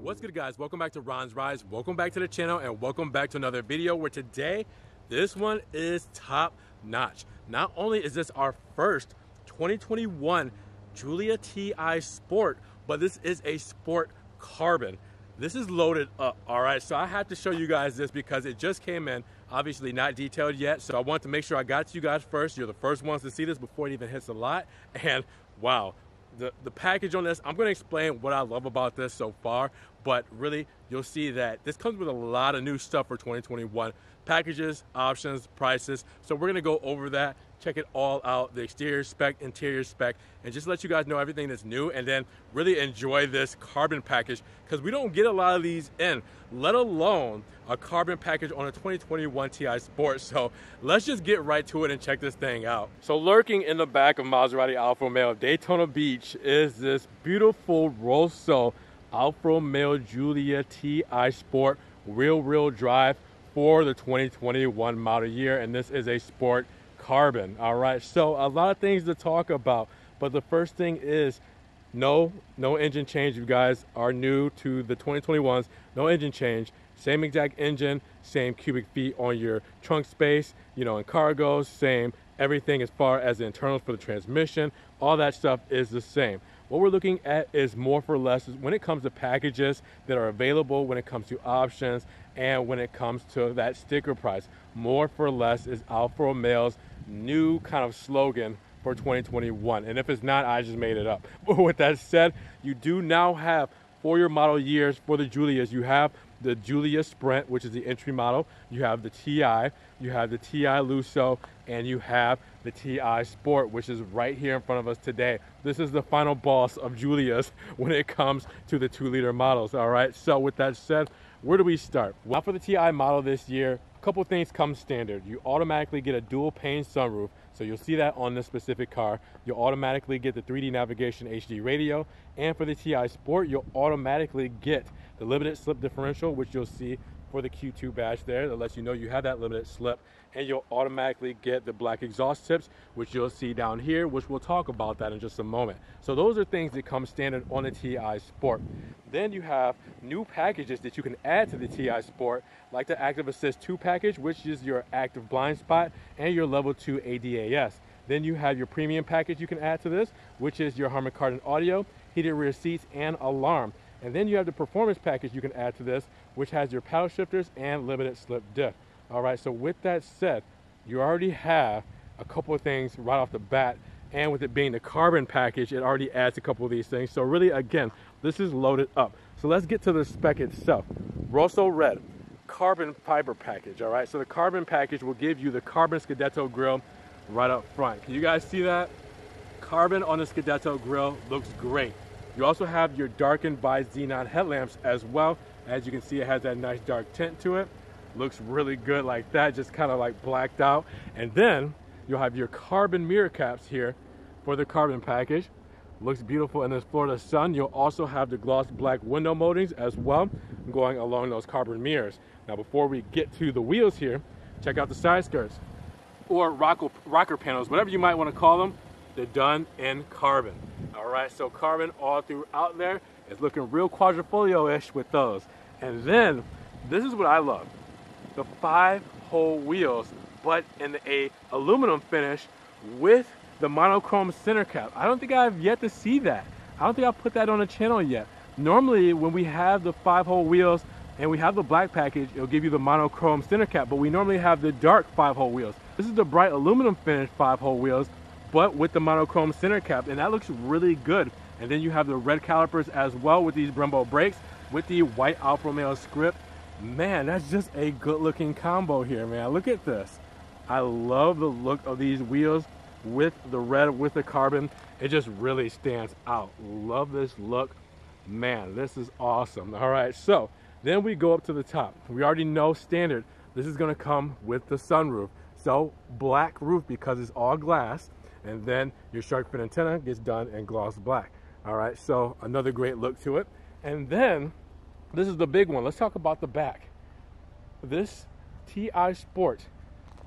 What's good, guys? Welcome back to Ron's Rise. Welcome back to the channel and welcome back to another video where today this one is top notch. Not only is this our first 2021 Giulia TI Sport, but this is a Sport Carbon. This is loaded up, all right? So I have to show you guys this because it just came in, obviously not detailed yet. So I want to make sure I got to you guys first. You're the first ones to see this before it even hits the lot. And wow, the package on this, I'm going to explain what I love about this so far, but really you'll see that this comes with a lot of new stuff for 2021. Packages, options, prices. So we're going to go over that, check it all out, the exterior spec, interior spec, and just let you guys know everything that's new, and then really enjoy this carbon package because we don't get a lot of these in, let alone a carbon package on a 2021 TI Sport. So let's just get right to it and check this thing out. So lurking in the back of Maserati Alfa Romeo Daytona Beach is this beautiful Rosso Alfa Romeo Giulia TI Sport rear-wheel drive for the 2021 model year, and this is a Sport Carbon. All right, so a lot of things to talk about, but the first thing is no engine change. You guys are new to the 2021s. No engine change. Same exact engine, same cubic feet on your trunk space, you know, in cargos, same everything as far as the internals for the transmission. All that stuff is the same. What we're looking at is more for less when it comes to packages that are available, when it comes to options, and when it comes to that sticker price. More for less is Alfa Romeo's new kind of slogan for 2021. And if it's not, I just made it up. But with that said, you do now have, for your model years for the Giulias, you have the Giulia Sprint, which is the entry model. You have the TI, you have the TI Lusso, and you have the TI Sport, which is right here in front of us today. This is the final boss of Giulias when it comes to the 2-liter models, all right? So with that said, where do we start? Well, for the TI model this year, a couple things come standard. You automatically get a dual pane sunroof, so you'll see that on this specific car. You'll automatically get the 3D navigation HD radio, and for the TI Sport, you'll automatically get the limited slip differential, which you'll see for the Q2 badge there that lets you know you have that limited slip, and you'll automatically get the black exhaust tips, which you'll see down here, which we'll talk about that in just a moment. So those are things that come standard on the TI Sport. Then you have new packages that you can add to the TI Sport, like the Active Assist 2 package, which is your active blind spot and your level 2 ADAS. Then you have your premium package you can add to this, which is your Harman Kardon audio, heated rear seats, and alarm. And then you have the performance package you can add to this, which has your paddle shifters and limited slip diff. All right, so with that said, you already have a couple of things right off the bat, and with it being the carbon package, it already adds a couple of these things. So really, again, this is loaded up. So let's get to the spec itself. Rosso Red, carbon fiber package, all right? So the carbon package will give you the carbon Scudetto grille right up front. Can you guys see that? Carbon on the Scudetto grille looks great. You also have your darkened by xenon headlamps as well. As you can see, it has that nice dark tint to it. Looks really good like that, just kind of like blacked out. And then you'll have your carbon mirror caps here for the carbon package. Looks beautiful in this Florida sun. You'll also have the gloss black window moldings as well, going along those carbon mirrors. Now, before we get to the wheels here, check out the side skirts or rocker panels, whatever you might want to call them. They're done in carbon. All right, so carbon all throughout there. It's looking real quadrifolio-ish with those. And then, this is what I love. The 5-hole wheels, but in a aluminum finish with the monochrome center cap. I don't think I've yet to see that. I don't think I've put that on the channel yet. Normally, when we have the 5-hole wheels and we have the black package, it'll give you the monochrome center cap, but we normally have the dark 5-hole wheels. This is the bright aluminum finish 5-hole wheels, but with the monochrome center cap, and that looks really good. And then you have the red calipers as well with these Brembo brakes, with the white Alfa Romeo script. Man, that's just a good looking combo here, man. Look at this. I love the look of these wheels with the red, with the carbon. It just really stands out. Love this look. Man, this is awesome. All right, so then we go up to the top. We already know standard, this is gonna come with the sunroof. So black roof because it's all glass. And then your shark fin antenna gets done in gloss black. All right, so another great look to it. And then, this is the big one. Let's talk about the back. This TI Sport,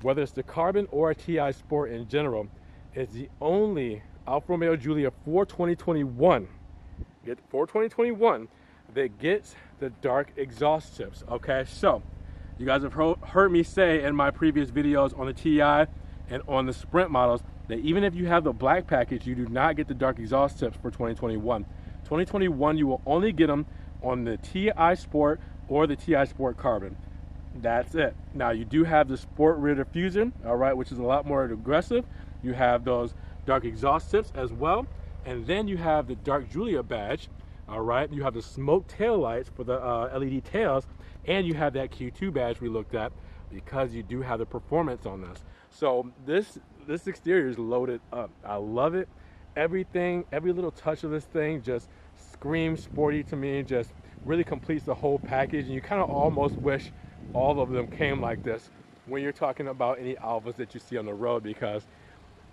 whether it's the carbon or a TI Sport in general, is the only Alfa Romeo Giulia for 2021, get for 2021, that gets the dark exhaust tips. Okay, so you guys have heard me say in my previous videos on the TI and on the Sprint models that even if you have the black package, you do not get the dark exhaust tips for 2021. 2021, you will only get them on the TI Sport or the TI Sport Carbon. That's it. Now you do have the Sport rear diffusion, all right, which is a lot more aggressive. You have those dark exhaust tips as well, and then you have the dark Giulia badge, all right. You have the smoke tail lights for the LED tails, and you have that Q2 badge we looked at because you do have the performance on this. So this exterior is loaded up. I love it. Everything, every little touch of this thing just screams sporty to me. Just really completes the whole package, and you kind of almost wish all of them came like this when you're talking about any Alfas that you see on the road, because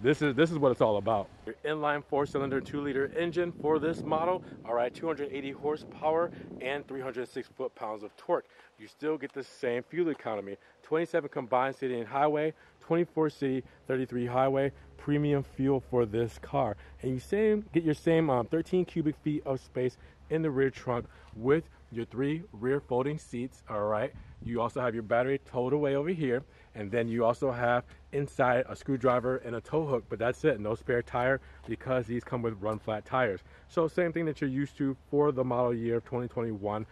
this is what it's all about. Your inline 4-cylinder 2-liter engine for this model, all right, 280 horsepower and 306 foot-pounds of torque. You still get the same fuel economy, 27 combined city and highway, 24 city, 33 highway, premium fuel for this car. And you get your same 13 cubic feet of space in the rear trunk with your 3 rear folding seats, all right. You also have your battery towed away over here, and then you also have inside a screwdriver and a tow hook, but that's it. No spare tire because these come with run flat tires. So same thing that you're used to for the model year of 2021,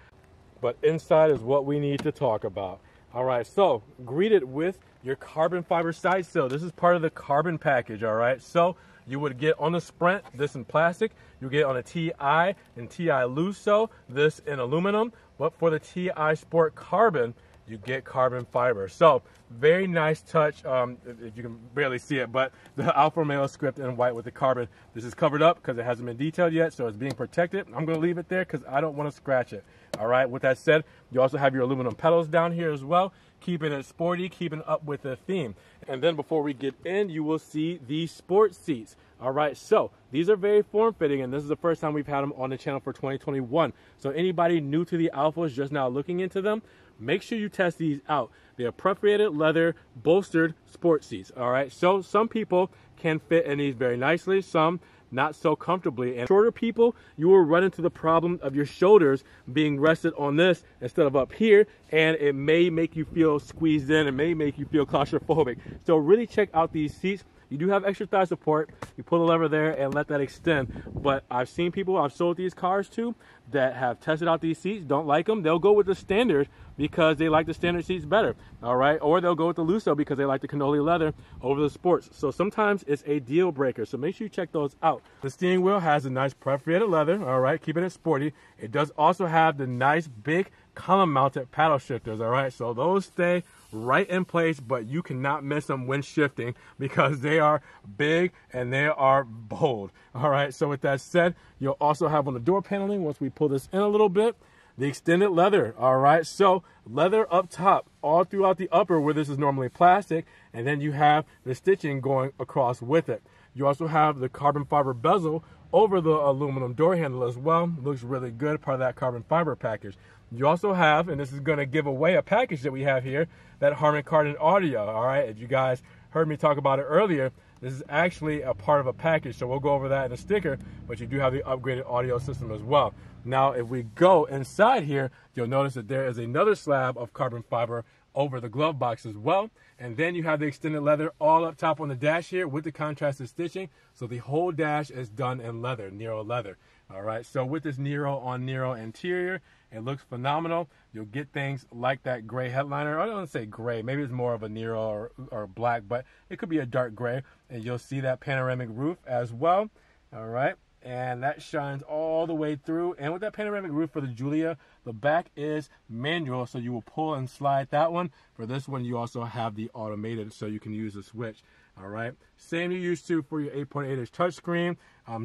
but inside is what we need to talk about. All right, so greeted with your carbon fiber side sill. This is part of the carbon package, all right. So you would get on the Sprint this in plastic, you get on a TI and TI Lusso this in aluminum, but for the TI Sport Carbon you get carbon fiber. So very nice touch. If you can barely see it, but the Alfa Romeo script in white with the carbon. This is covered up because it hasn't been detailed yet, so it's being protected. I'm going to leave it there because I don't want to scratch it. All right, with that said, you also have your aluminum pedals down here as well, keeping it sporty, keeping up with the theme. And then before we get in, you will see the sport seats. All right, so these are very form-fitting, and this is the first time we've had them on the channel for 2021. So anybody new to the Alfas just now looking into them, make sure you test these out. They are perforated leather bolstered sport seats. All right, so some people can fit in these very nicely, some not so comfortably. And shorter people, you will run into the problem of your shoulders being rested on this instead of up here, and it may make you feel squeezed in, it may make you feel claustrophobic. So really check out these seats. You do have extra thigh support. You pull the lever there and let that extend. But I've seen people I've sold these cars to that have tested out these seats, don't like them. They'll go with the standard because they like the standard seats better, all right? Or they'll go with the Lusso because they like the cannoli leather over the sports. So sometimes it's a deal breaker. So make sure you check those out. The steering wheel has a nice perforated leather, all right, keeping it sporty. It does also have the nice big column mounted paddle shifters, all right? So those stay right in place, but you cannot miss them when shifting because they are big and they are bold. All right, so with that said, you'll also have on the door paneling, once we pull this in a little bit, the extended leather. All right, so leather up top all throughout the upper where this is normally plastic, and then you have the stitching going across with it. You also have the carbon fiber bezel over the aluminum door handle as well. Looks really good, part of that carbon fiber package. You also have, and this is going to give away a package that we have here, that Harman Kardon audio. All right, as you guys heard me talk about it earlier, this is actually a part of a package, so we'll go over that in a sticker, but you do have the upgraded audio system as well. Now, if we go inside here, you'll notice that there is another slab of carbon fiber over the glove box as well, and then you have the extended leather all up top on the dash here with the contrasted stitching, so the whole dash is done in leather, Nero leather. All right, so with this Nero on Nero interior, it looks phenomenal. You'll get things like that gray headliner. I don't want to say gray, maybe it's more of a Nero or black, but it could be a dark gray. And you'll see that panoramic roof as well. All right, and that shines all the way through. And with that panoramic roof for the Giulia, the back is manual, so you will pull and slide that one. For this one, you also have the automated, so you can use the switch. All right, same you're used to for your 8.8-inch touchscreen,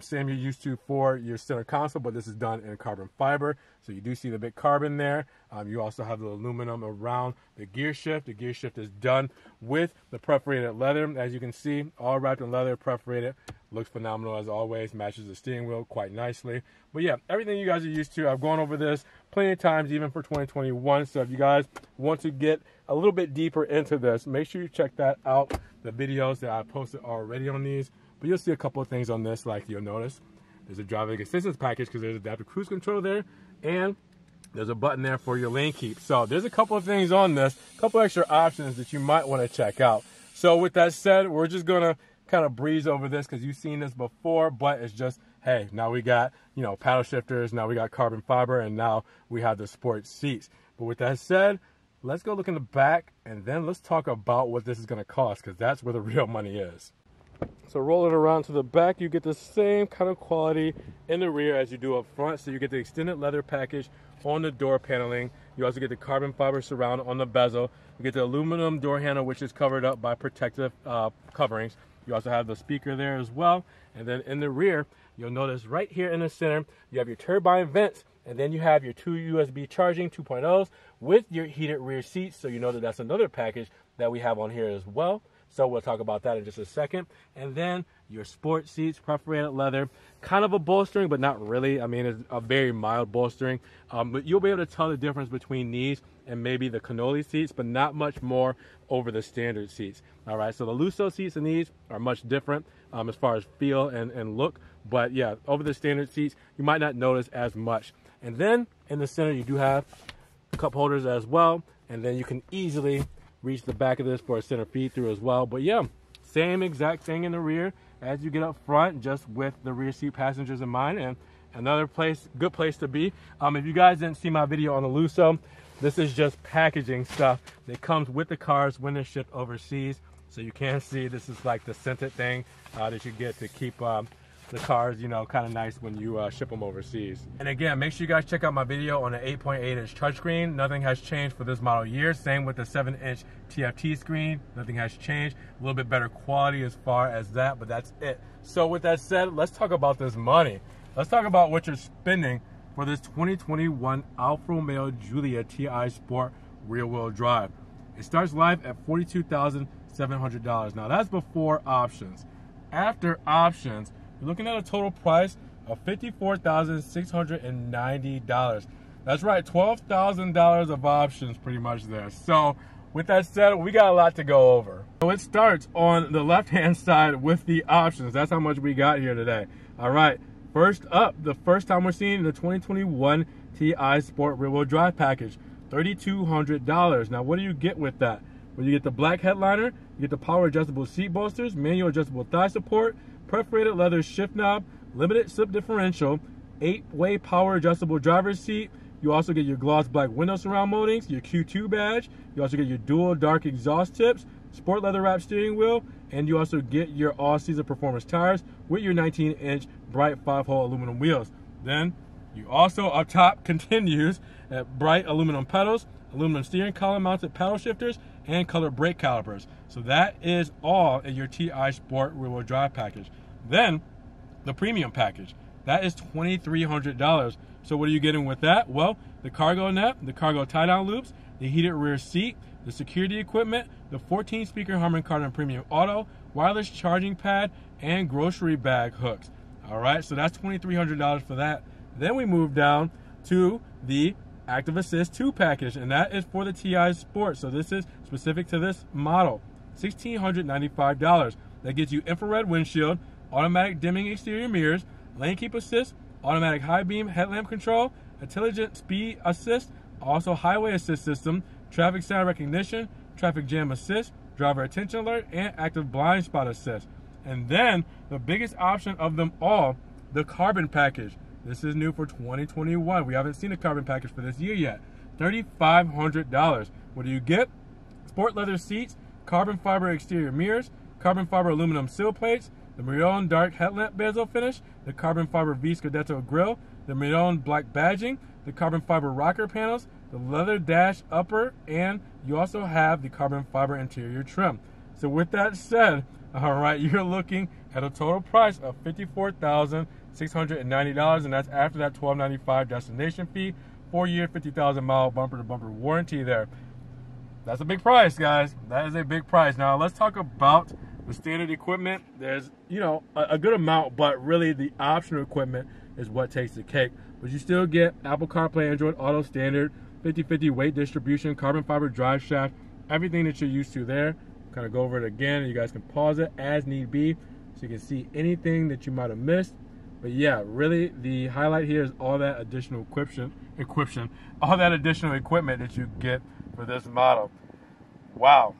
same you're used to for your center console, but this is done in carbon fiber, so you do see the big carbon there. You also have the aluminum around the gear shift. The gear shift is done with the perforated leather, as you can see, all wrapped in leather, perforated. Looks phenomenal as always, matches the steering wheel quite nicely. But yeah, everything you guys are used to, I've gone over this plenty of times, even for 2021. So if you guys want to get a little bit deeper into this, make sure you check that out, the videos that I posted already on these. But you'll see a couple of things on this, like you'll notice there's a driving assistance package because there's adaptive cruise control there, and There's a button there for your lane keep. So there's a couple of things on this, a couple extra options that you might want to check out. So with that said, we're just going to kind of breeze over this because you've seen this before, but it's just, hey, now we got, you know, paddle shifters, now we got carbon fiber, and now we have the sport seats. But with that said, let's go look in the back, and then let's talk about what this is going to cost, because that's where the real money is. So rolling around to the back, you get the same kind of quality in the rear as you do up front. So you get the extended leather package on the door paneling. You also get the carbon fiber surround on the bezel. You get the aluminum door handle, which is covered up by protective coverings. You also have the speaker there as well. And then in the rear, you'll notice right here in the center, you have your turbine vents, and then you have your 2 USB charging 2.0s with your heated rear seats. So you know that that's another package that we have on here as well. So we'll talk about that in just a second. And then your sport seats, perforated leather, kind of a bolstering, but not really. I mean, it's a very mild bolstering. But you'll be able to tell the difference between these and maybe the cannoli seats, but not much more over the standard seats. All right, so the Lusso seats in these are much different as far as feel and look. But yeah, over the standard seats, you might not notice as much. And then in the center, you do have cup holders as well. And then you can easily reach the back of this for a center feed through as well. But yeah, same exact thing in the rear as you get up front, just with the rear seat passengers in mind. And another good place to be. If you guys didn't see my video on the Lusso, this is just packaging stuff that comes with the cars when they're shipped overseas. So you can see this is like the scented thing that you get to keep the cars, you know, kind of nice when you ship them overseas. And again, make sure you guys check out my video on the 8.8-inch touchscreen. Nothing has changed for this model year. Same with the 7-inch TFT screen. Nothing has changed. A little bit better quality as far as that, but that's it. So with that said, let's talk about this money. Let's talk about what you're spending for this 2021 Alfa Romeo Giulia TI Sport rear-wheel drive. It starts live at $42,700. Now that's before options. After options, you're looking at a total price of $54,690. That's right, $12,000 of options pretty much there. So with that said, we got a lot to go over. So it starts on the left-hand side with the options. That's how much we got here today. All right, first up, the first time we're seeing the 2021 TI Sport rear-wheel drive package, $3,200. Now what do you get with that? Well, you get the black headliner, you get the power adjustable seat bolsters, manual adjustable thigh support, perforated leather shift knob, limited slip differential, 8-way power adjustable driver's seat. You also get your gloss black window surround moldings, your Q2 badge. You also get your dual dark exhaust tips, sport leather wrap steering wheel, and you also get your all-season performance tires with your 19-inch bright 5-hole aluminum wheels. Then you also up top continues at bright aluminum pedals, aluminum steering column mounted paddle shifters, and color brake calipers. So that is all in your TI Sport rear-wheel drive package. Then the premium package, that is $2,300. So what are you getting with that? Well, the cargo net, the cargo tie-down loops, the heated rear seat, the security equipment, the 14-speaker Harman Kardon Premium Auto, wireless charging pad, and grocery bag hooks. All right, so that's $2,300 for that. Then we move down to the Active Assist 2 package, and that is for the TI Sport. So this is specific to this model. $1,695. That gets you infrared windshield, automatic dimming exterior mirrors, lane keep assist, automatic high beam headlamp control, intelligent speed assist, also highway assist system, traffic sound recognition, traffic jam assist, driver attention alert, and active blind spot assist. And then the biggest option of them all, the carbon package. This is new for 2021. We haven't seen a carbon package for this year yet. $3,500. What do you get? Sport leather seats, carbon fiber exterior mirrors, carbon fiber aluminum sill plates, the Maroon dark headlamp bezel finish, the carbon fiber V Scudetto grille, the Maroon black badging, the carbon fiber rocker panels, the leather dash upper, and you also have the carbon fiber interior trim. So with that said, all right, you're looking at a total price of $54,690, and that's after that $1,295 destination fee, 4-year, 50,000-mile bumper-to-bumper warranty there. That's a big price, guys. That is a big price. Now, let's talk about the standard equipment. There's, you know, a good amount, but really the optional equipment is what takes the cake. But you still get Apple CarPlay, Android Auto standard, 50/50 weight distribution, carbon fiber drive shaft, everything that you're used to there. Kind of go over it again, and you guys can pause it as need be so you can see anything that you might have missed. But yeah, really the highlight here is all that additional equipment that you get for this model. Wow,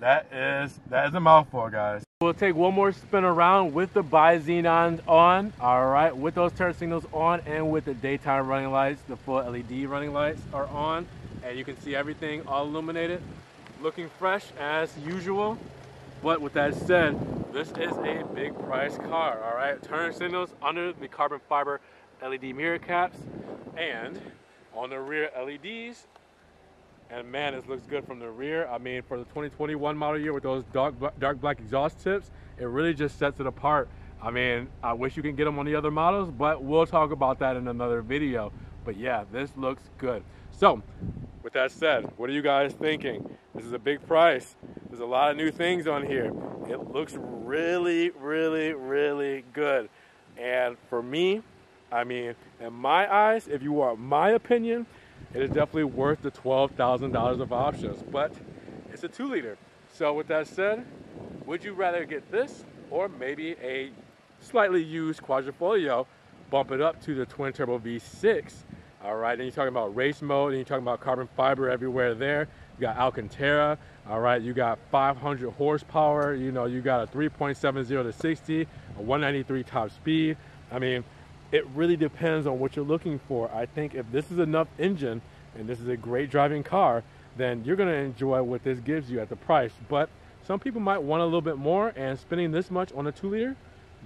that is a mouthful, guys. We'll take one more spin around with the bi-xenons on, all right, with those turn signals on and with the daytime running lights. The full LED running lights are on, and you can see everything all illuminated, looking fresh as usual. But with that said, this is a big price car, all right? Turn signals under the carbon fiber LED mirror caps and on the rear LEDs. And man, this looks good from the rear. I mean, for the 2021 model year with those dark black exhaust tips, it really just sets it apart. I mean, I wish you can get them on the other models, but we'll talk about that in another video. But yeah, this looks good. So, with that said, what are you guys thinking? This is a big price. There's a lot of new things on here. It looks really, really, really good. And for me, I mean, in my eyes, if you want my opinion, it is definitely worth the $12,000 of options, but it's a 2-liter. So with that said, would you rather get this or maybe a slightly used Quadrifoglio, bump it up to the twin turbo V6? All right, then you're talking about race mode, and you're talking about carbon fiber everywhere there. You got Alcantara, all right, you got 500 horsepower, you know, you got a 3.70 to 60, a 193 top speed. I mean, it really depends on what you're looking for. I think if this is enough engine and this is a great driving car, then you're going to enjoy what this gives you at the price. But some people might want a little bit more, and spending this much on a 2-liter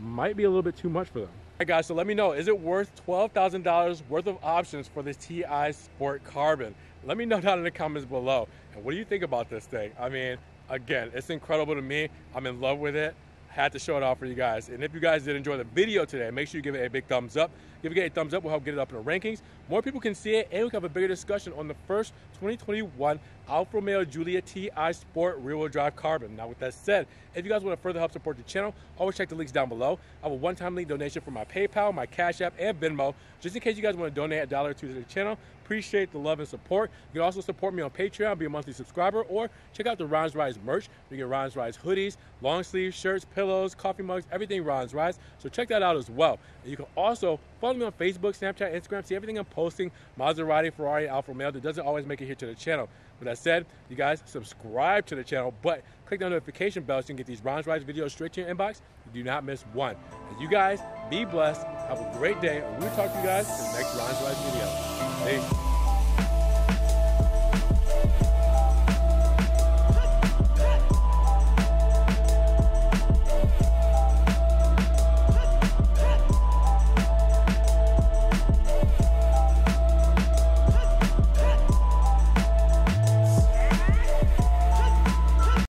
might be a little bit too much for them. All right, guys, so let me know, is it worth $12,000 worth of options for this TI Sport Carbon? Let me know down in the comments below. And what do you think about this thing? I mean, again, it's incredible to me. I'm in love with it. Had to show it off for you guys. And if you guys did enjoy the video today, make sure you give it a big thumbs up. If you get a thumbs up, we'll help get it up in the rankings. More people can see it, and we can have a bigger discussion on the first 2021 Alfa Romeo Giulia TI Sport rear-wheel drive carbon. Now, with that said, if you guys want to further help support the channel, always check the links down below. I have a one-time link donation for my PayPal, my Cash App, and Venmo, just in case you guys want to donate $1 or $2 to the channel. Appreciate the love and support. You can also support me on Patreon, be a monthly subscriber, or check out the Ron's Rise merch. You get Ron's Rise hoodies, long sleeves, shirts, pillows, coffee mugs, everything Ron's Rise. So check that out as well. And you can also follow me on Facebook, Snapchat, Instagram, see everything I'm posting, Maserati, Ferrari, Alfa Romeo, that doesn't always make it here to the channel. With that said, you guys subscribe to the channel, but click the notification bell so you can get these Ron's Rise videos straight to your inbox. You do not miss one. And you guys, be blessed, have a great day, and we'll talk to you guys in the next Ron's Rise video. Peace.